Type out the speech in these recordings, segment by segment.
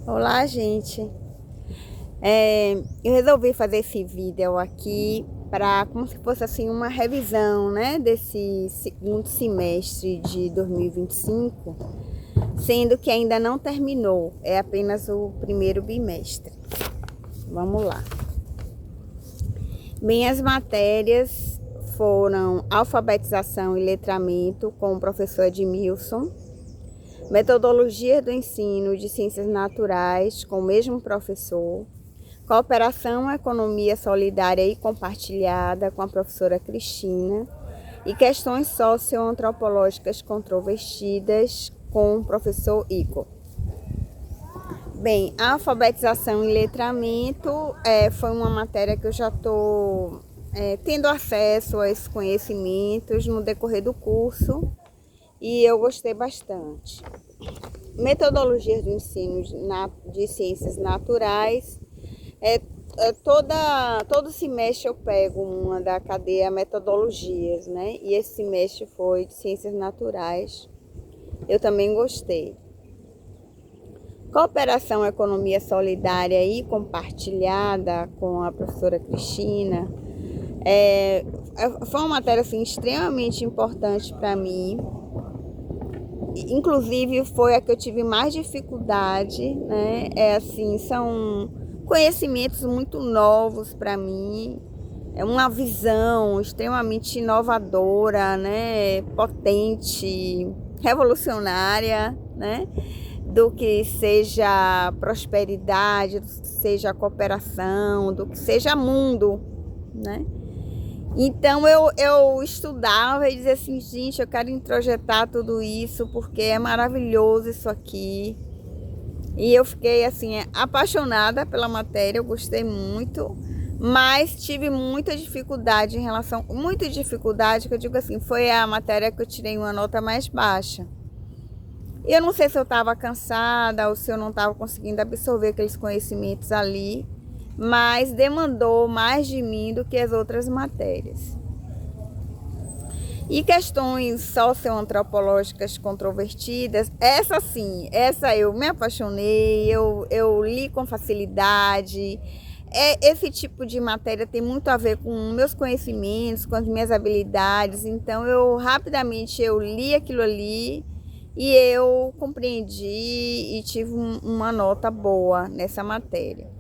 Olá, gente. Eu resolvi fazer esse vídeo aqui para como se fosse assim uma revisão, né, desse segundo semestre de 2025, sendo que ainda não terminou, é apenas o primeiro bimestre. Vamos lá. Bem, as matérias foram alfabetização e letramento com o professor Edmilson, metodologia do ensino de ciências naturais com o mesmo professor, cooperação, economia solidária e compartilhada com a professora Cristina e questões socioantropológicas controvertidas com o professor Igor. Bem, a alfabetização e letramento foi uma matéria que eu já estou tendo acesso a esses conhecimentos no decorrer do curso e eu gostei bastante. Metodologias do ensino de ciências naturais. Todo semestre eu pego uma da cadeia metodologias, né? E esse semestre foi de ciências naturais. Eu também gostei. Cooperação, economia solidária e compartilhada com a professora Cristina. Foi uma matéria assim, extremamente importante para mim. Inclusive foi a que eu tive mais dificuldade, né? São conhecimentos muito novos para mim, é uma visão extremamente inovadora, né? Potente, revolucionária, né? Do que seja prosperidade, do que seja cooperação, do que seja mundo, né? Então eu estudava e dizia assim, gente, eu quero introjetar tudo isso porque é maravilhoso isso aqui. E eu fiquei assim, apaixonada pela matéria, eu gostei muito, mas tive muita dificuldade muita dificuldade, que eu digo assim, foi a matéria que eu tirei uma nota mais baixa. Eu não sei se eu estava cansada ou se eu não estava conseguindo absorver aqueles conhecimentos ali, mas demandou mais de mim do que as outras matérias. E questões socioantropológicas controvertidas, essa eu me apaixonei, eu li com facilidade. Esse tipo de matéria tem muito a ver com meus conhecimentos, com as minhas habilidades, então eu rapidamente li aquilo ali e eu compreendi e tive uma nota boa nessa matéria.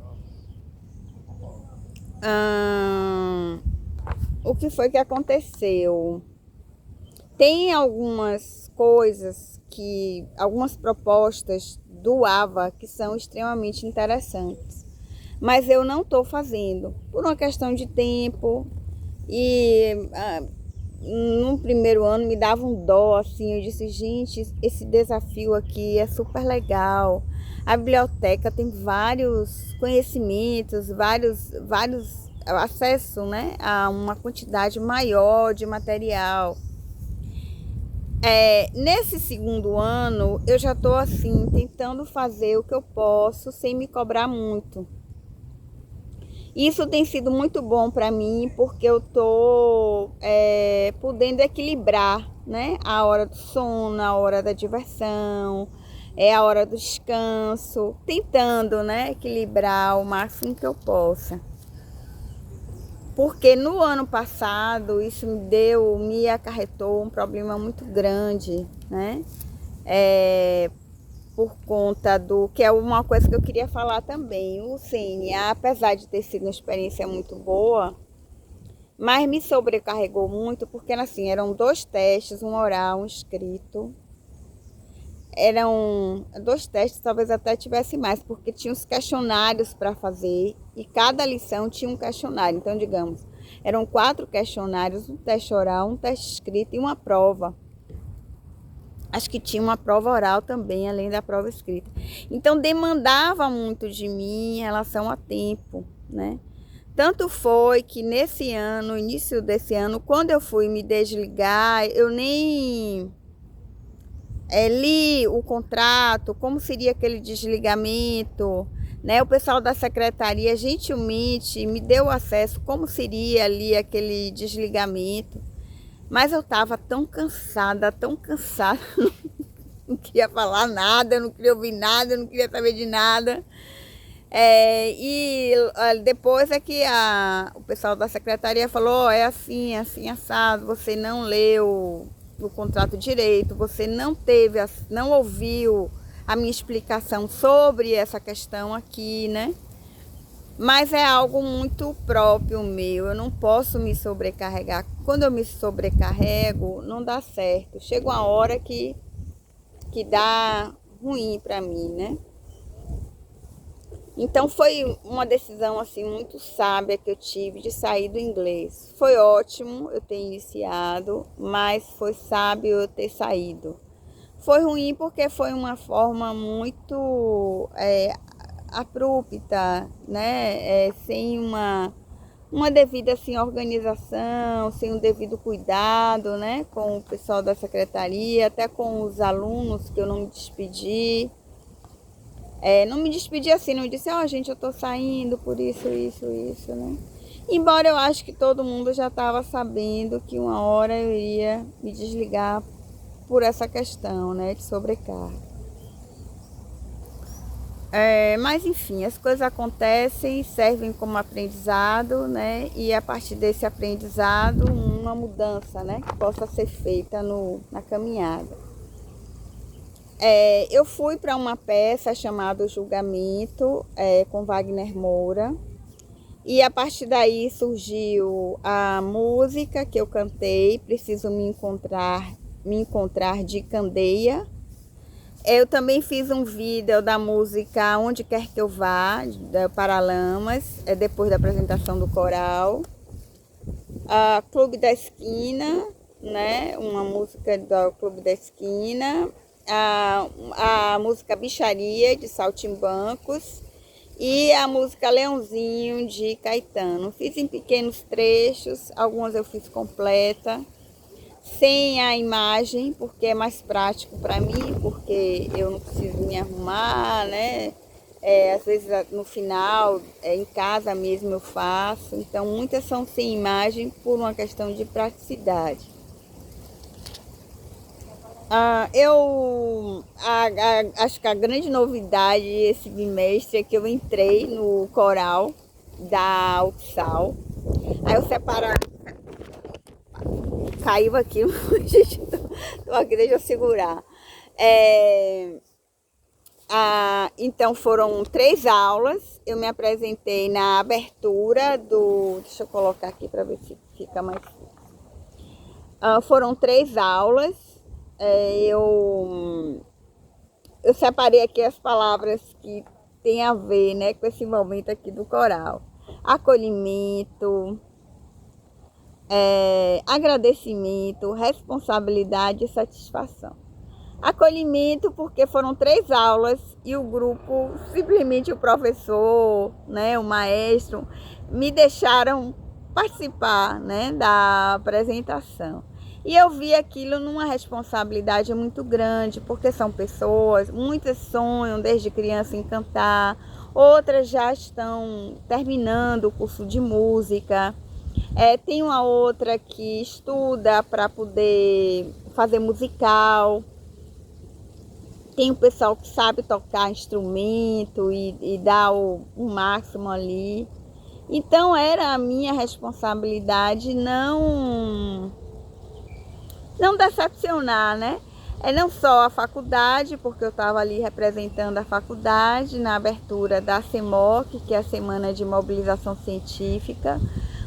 O que foi que aconteceu? Tem algumas coisas algumas propostas do AVA que são extremamente interessantes, mas eu não estou fazendo por uma questão de tempo e no primeiro ano me dava um dó, assim, eu disse, gente, esse desafio aqui é super legal, a biblioteca tem vários conhecimentos, vários acesso, né, a uma quantidade maior de material. Nesse segundo ano, eu já estou assim, tentando fazer o que eu posso sem me cobrar muito. Isso tem sido muito bom para mim, porque eu estou podendo equilibrar, né? A hora do sono, a hora da diversão, a hora do descanso, tentando, né, equilibrar o máximo que eu possa. Porque no ano passado isso me acarretou um problema muito grande, né? Por conta do que é uma coisa que eu queria falar também. O CNA, apesar de ter sido uma experiência muito boa, mas me sobrecarregou muito porque assim, eram 2 testes, um oral, um escrito. Eram 2 testes, talvez até tivesse mais, porque tinha os questionários para fazer e cada lição tinha um questionário. Então, digamos, eram 4 questionários, um teste oral, um teste escrito e uma prova. Acho que tinha uma prova oral também, além da prova escrita. Então, demandava muito de mim em relação a tempo, né? Tanto foi que nesse ano, no início desse ano, quando eu fui me desligar, eu nem li o contrato, como seria aquele desligamento, né? O pessoal da secretaria gentilmente me deu acesso como seria ali aquele desligamento, mas eu estava tão cansada, não queria falar nada, eu não queria ouvir nada, eu não queria saber de nada. Depois é que o pessoal da secretaria falou, é assim, assim, assado, você não leu o contrato direito, você não ouviu a minha explicação sobre essa questão aqui, né? Mas é algo muito próprio meu, eu não posso me sobrecarregar. Quando eu me sobrecarrego, não dá certo. Chega uma hora que dá ruim para mim, né? Então foi uma decisão assim muito sábia que eu tive de sair do inglês. Foi ótimo eu ter iniciado, mas foi sábio eu ter saído. Foi ruim porque foi uma forma muito abrupta, né? Sem uma devida assim, organização, sem um devido cuidado, né? Com o pessoal da secretaria, até com os alunos que eu não me despedi. Não me despedi assim, não disse, gente, eu tô saindo por isso, né? Embora eu acho que todo mundo já estava sabendo que uma hora eu iria me desligar por essa questão, né, de sobrecarga. Mas enfim, as coisas acontecem, servem como aprendizado, né? E a partir desse aprendizado, uma mudança, né, que possa ser feita na caminhada. Eu fui para uma peça chamada Julgamento, com Wagner Moura. E a partir daí surgiu a música que eu cantei, Preciso Me Encontrar de Candeia. Eu também fiz um vídeo da música Onde Quer Que Eu Vá, da Paralamas, depois da apresentação do coral. A Clube da Esquina, né? Uma música do Clube da Esquina. A música Bicharia, de Saltimbancos. E a música Leãozinho, de Caetano. Fiz em pequenos trechos, algumas eu fiz completa, sem a imagem, porque é mais prático para mim, porque eu não preciso me arrumar, né? Às vezes no final, em casa mesmo eu faço. Então muitas são sem imagem por uma questão de praticidade. Acho que a grande novidade esse bimestre é que eu entrei no coral da UFSAL. Aí eu separei. Caiu aqui, gente, tô aqui, deixa eu segurar. Então foram 3 aulas. Eu me apresentei na abertura do. Deixa eu colocar aqui para ver se fica mais. Foram 3 aulas. Eu separei aqui as palavras que tem a ver, né, com esse momento aqui do coral. Acolhimento, agradecimento, responsabilidade e satisfação. Acolhimento porque foram 3 aulas e o grupo, simplesmente o professor, né, o maestro, me deixaram participar, né, da apresentação. E eu vi aquilo numa responsabilidade muito grande, porque são pessoas, muitas sonham desde criança em cantar, outras já estão terminando o curso de música. Tem uma outra que estuda para poder fazer musical. Tem o pessoal que sabe tocar instrumento e dá o máximo ali. Então era a minha responsabilidade não decepcionar, né? Não só a faculdade, porque eu estava ali representando a faculdade na abertura da CEMOC, que é a Semana de Mobilização Científica,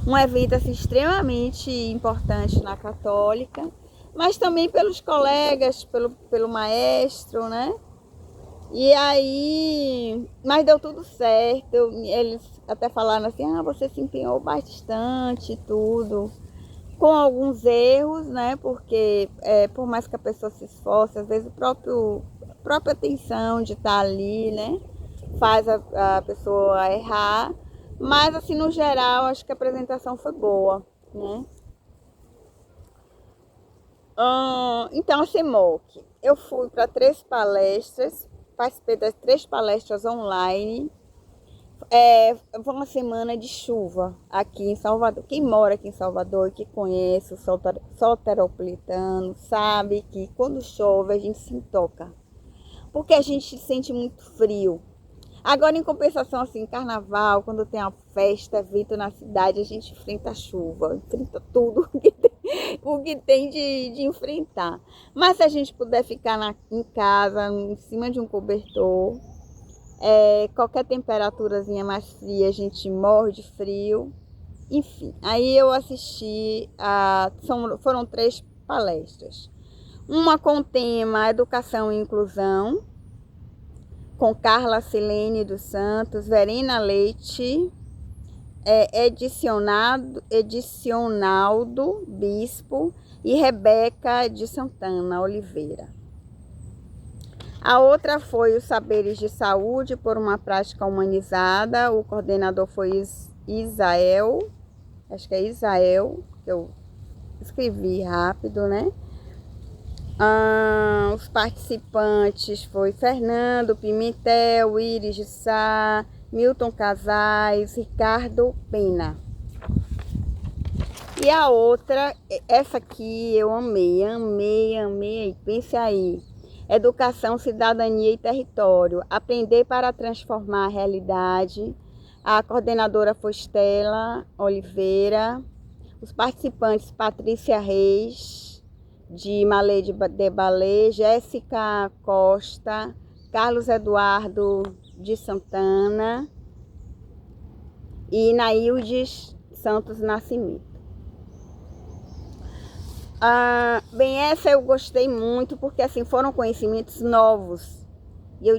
um evento assim, extremamente importante na Católica, mas também pelos colegas, pelo maestro, né? E aí, mas deu tudo certo. Eles até falaram assim, você se empenhou bastante e tudo. Com alguns erros, né? Porque por mais que a pessoa se esforce, às vezes a própria atenção de estar ali, né? Faz a pessoa errar. Mas assim, no geral, acho que a apresentação foi boa, né? Então, a CEMOC, eu fui para 3 palestras, participei das 3 palestras online. Foi uma semana de chuva aqui em Salvador. Quem mora aqui em Salvador e que conhece o soteropolitano sabe que quando chove a gente se intoca, porque a gente sente muito frio. Agora, em compensação, assim, carnaval, quando tem uma festa, evento na cidade, a gente enfrenta a chuva, enfrenta tudo o que tem de enfrentar. Mas se a gente puder ficar em casa, em cima de um cobertor, qualquer temperaturazinha mais fria, a gente morre de frio. Enfim, aí eu assisti, foram 3 palestras. Uma com o tema Educação e Inclusão, com Carla Silene dos Santos, Verena Leite, Edicionaldo Bispo e Rebeca de Santana Oliveira. A outra foi os Saberes de Saúde por uma Prática Humanizada. O coordenador foi Isael, acho que é Isael, que eu escrevi rápido, né? Os participantes foi Fernando Pimentel, Iris de Sá, Milton Casais, Ricardo Pena. E a outra, essa aqui eu amei, pense aí. Educação, Cidadania e Território. Aprender para transformar a realidade. A coordenadora foi Estela Oliveira. Os participantes, Patrícia Reis, de Malê de Balê, Jéssica Costa, Carlos Eduardo de Santana e Naildes Santos Nascimento. Bem, essa eu gostei muito, porque assim, foram conhecimentos novos. E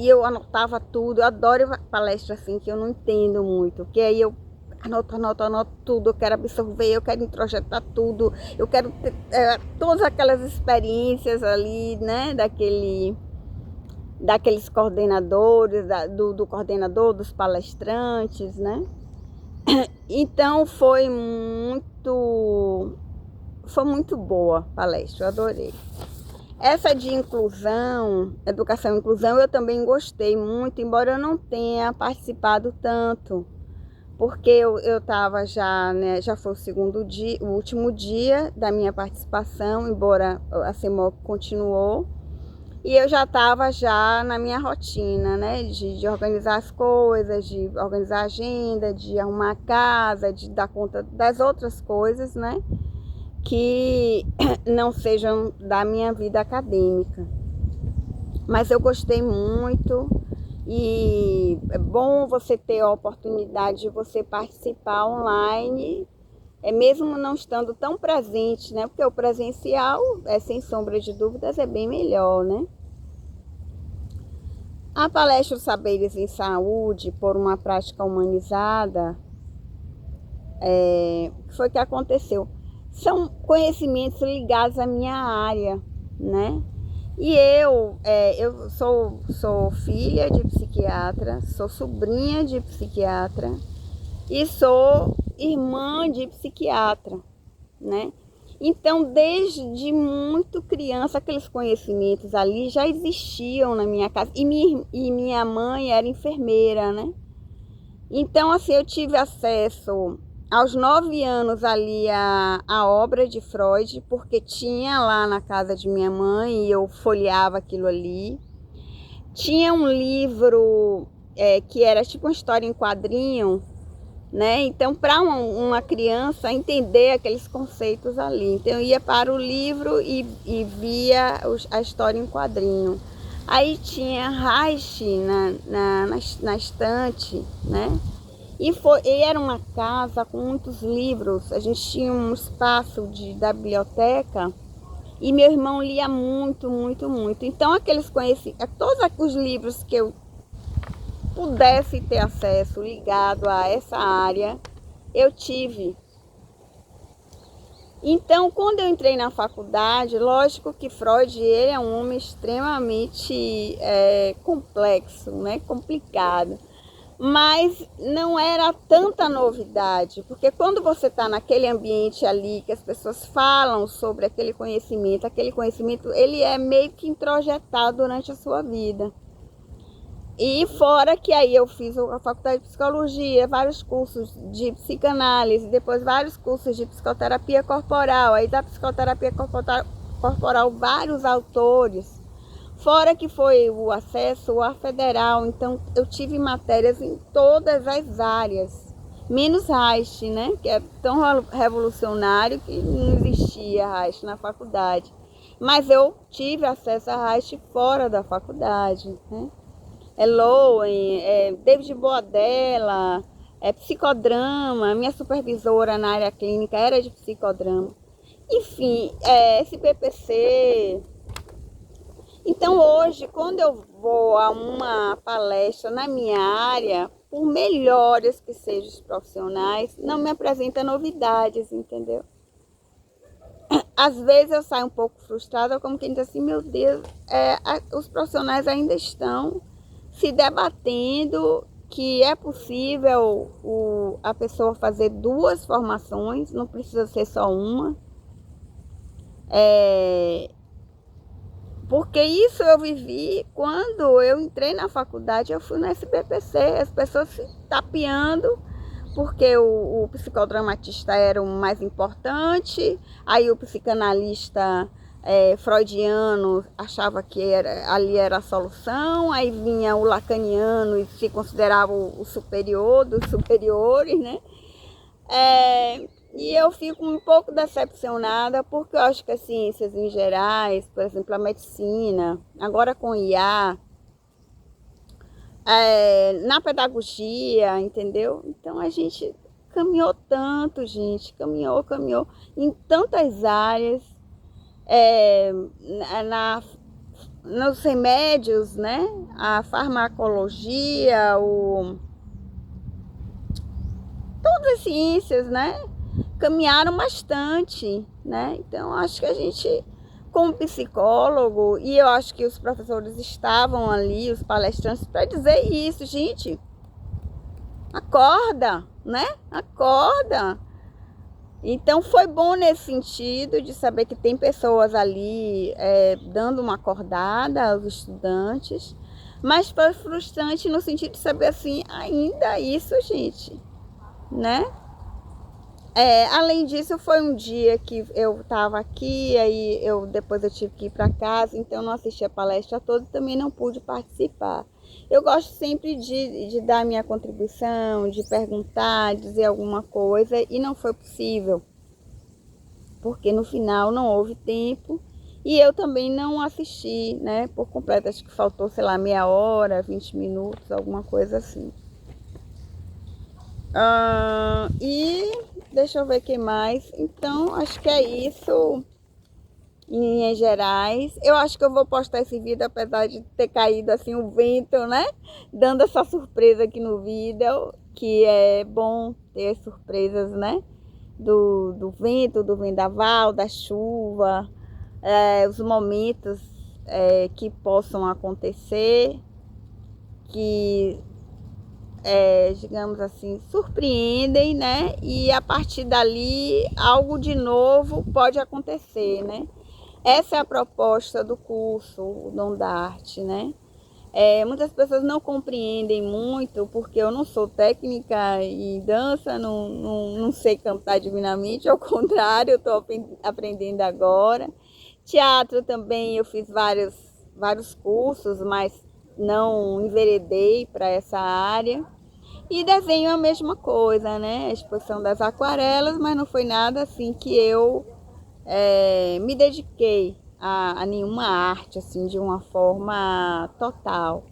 eu anotava tudo. Eu adoro palestra assim, que eu não entendo muito, que aí eu anoto tudo, eu quero absorver, eu quero introjetar tudo, eu quero ter todas aquelas experiências ali, né, daqueles coordenadores, do coordenador, dos palestrantes, né. Então foi muito boa a palestra, eu adorei. Essa de inclusão, educação e inclusão, eu também gostei muito, embora eu não tenha participado tanto, porque eu estava já, né, já foi o último dia da minha participação, embora a CEMOC continuou, e eu já estava já na minha rotina, né, de organizar as coisas, de organizar a agenda, de arrumar a casa, de dar conta das outras coisas, né, que não sejam da minha vida acadêmica. Mas eu gostei muito e é bom você ter a oportunidade de você participar online, mesmo não estando tão presente, né? Porque o presencial, sem sombra de dúvidas, é bem melhor, né? A palestra Os Saberes em Saúde por uma Prática Humanizada, foi o que aconteceu. São conhecimentos ligados à minha área, né? E eu sou filha de psiquiatra, sou sobrinha de psiquiatra e sou irmã de psiquiatra, né? Então, desde muito criança, aqueles conhecimentos ali já existiam na minha casa. E minha mãe era enfermeira, né? Então, assim, eu tive acesso aos 9 anos ali a obra de Freud, porque tinha lá na casa de minha mãe e eu folheava aquilo ali. Tinha um livro que era tipo uma história em quadrinho, né? Então, para uma criança entender aqueles conceitos ali. Então, eu ia para o livro e via a história em quadrinho. Aí tinha Reich na estante, né? E era uma casa com muitos livros. A gente tinha um espaço da biblioteca e meu irmão lia muito. Então, todos os livros que eu pudesse ter acesso ligado a essa área, eu tive. Então, quando eu entrei na faculdade, lógico que Freud, ele é um homem extremamente complexo, né? Complicado. Mas não era tanta novidade, porque quando você está naquele ambiente ali, que as pessoas falam sobre aquele conhecimento ele é meio que introjetado durante a sua vida. E fora que aí eu fiz a faculdade de psicologia, vários cursos de psicanálise, depois vários cursos de psicoterapia corporal. Aí da psicoterapia corporal vários autores. Fora que foi o acesso à federal, então eu tive matérias em todas as áreas, menos Reich, né? Que é tão revolucionário que não existia Reich na faculdade. Mas eu tive acesso a Reich fora da faculdade, né? Lowen, David Boadella, psicodrama, minha supervisora na área clínica era de psicodrama. Enfim, SPPC. Então hoje, quando eu vou a uma palestra na minha área, por melhores que sejam os profissionais, não me apresenta novidades, entendeu? Às vezes eu saio um pouco frustrada, como quem diz assim, meu Deus, os profissionais ainda estão se debatendo que é possível a pessoa fazer duas formações, não precisa ser só uma. Porque isso eu vivi quando eu entrei na faculdade, eu fui no SBPC, as pessoas se tapeando, porque o psicodramatista era o mais importante, aí o psicanalista freudiano achava que ali era a solução, aí vinha o lacaniano e se considerava o superior dos superiores, né? E eu fico um pouco decepcionada, porque eu acho que as ciências em gerais, por exemplo, a medicina, agora com IA, na pedagogia, entendeu? Então a gente caminhou tanto, gente, caminhou em tantas áreas, nos remédios, né? A farmacologia, todas as ciências, né? Caminharam bastante, né? Então acho que a gente, como psicólogo, e eu acho que os professores estavam ali, os palestrantes, para dizer isso, gente, acorda, né? Acorda. Então foi bom nesse sentido de saber que tem pessoas ali dando uma acordada aos estudantes, mas foi frustrante no sentido de saber assim, ainda isso, gente, né? Além disso, foi um dia que eu estava aqui, aí depois eu tive que ir para casa, então não assisti a palestra toda e também não pude participar. Eu gosto sempre de dar minha contribuição, de perguntar, dizer alguma coisa, e não foi possível, porque no final não houve tempo e eu também não assisti, né, por completo. Acho que faltou, sei lá, meia hora, 20 minutos, alguma coisa assim. E deixa eu ver o que mais. Então, acho que é isso em linhas gerais. Eu acho que eu vou postar esse vídeo, apesar de ter caído assim o vento, né? Dando essa surpresa aqui no vídeo, que é bom ter as surpresas, né? Do vento, do vendaval, da chuva, os momentos que possam acontecer, que digamos assim, surpreendem, né? E a partir dali algo de novo pode acontecer, né? Essa é a proposta do curso, o Dom da Arte, né? Muitas pessoas não compreendem muito, porque eu não sou técnica em dança, não sei cantar divinamente, ao contrário, eu estou aprendendo agora. Teatro também eu fiz vários cursos, mas não enveredei para essa área. E desenho a mesma coisa, né? A exposição das aquarelas, mas não foi nada assim que eu me dediquei a nenhuma arte, assim, de uma forma total.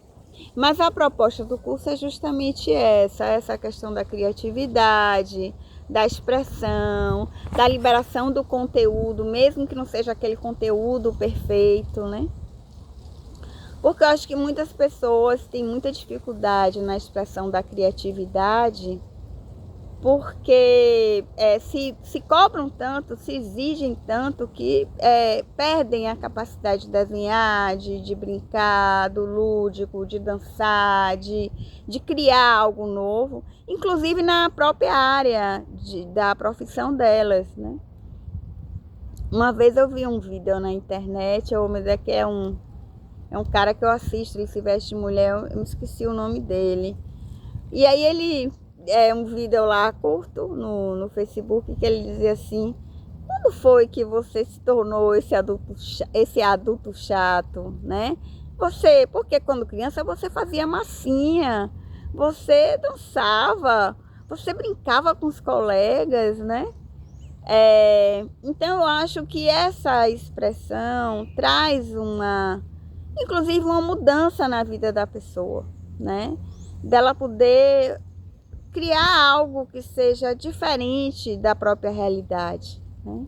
Mas a proposta do curso é justamente essa questão da criatividade, da expressão, da liberação do conteúdo, mesmo que não seja aquele conteúdo perfeito, né? Porque eu acho que muitas pessoas têm muita dificuldade na expressão da criatividade, porque se cobram tanto, se exigem tanto, que perdem a capacidade de desenhar, de brincar, do lúdico, de dançar, de criar algo novo, inclusive na própria área da profissão delas, né? Uma vez eu vi um vídeo na internet, eu vou dizer que é um É um cara que eu assisto, ele se veste de mulher, eu me esqueci o nome dele. E aí ele, um vídeo lá curto no Facebook, que ele dizia assim: quando foi que você se tornou esse adulto chato, né? Porque quando criança você fazia massinha, você dançava, você brincava com os colegas, né? Então eu acho que essa expressão traz inclusive uma mudança na vida da pessoa, né? Dela poder criar algo que seja diferente da própria realidade, né?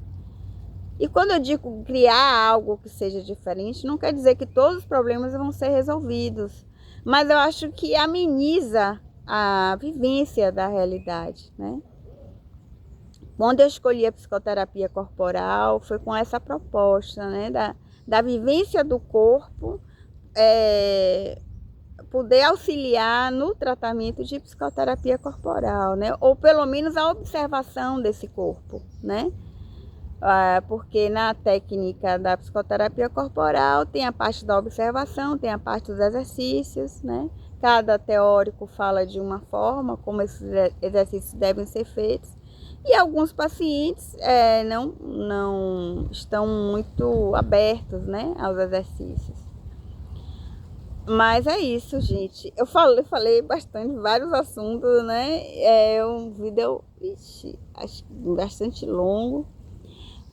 E quando eu digo criar algo que seja diferente, não quer dizer que todos os problemas vão ser resolvidos, mas eu acho que ameniza a vivência da realidade, né? Quando eu escolhi a psicoterapia corporal, foi com essa proposta, né? Da vivência do corpo, poder auxiliar no tratamento de psicoterapia corporal, né? Ou pelo menos a observação desse corpo, né? Porque na técnica da psicoterapia corporal tem a parte da observação, tem a parte dos exercícios, né? Cada teórico fala de uma forma como esses exercícios devem ser feitos. E alguns pacientes não estão muito abertos, né, aos exercícios. Mas é isso, gente. Eu falei bastante, vários assuntos, né? É um vídeo, acho bastante longo.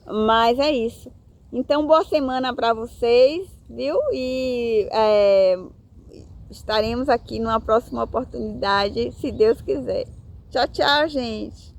Mas é isso. Então, boa semana para vocês, viu? E estaremos aqui numa próxima oportunidade, se Deus quiser. Tchau, tchau, gente.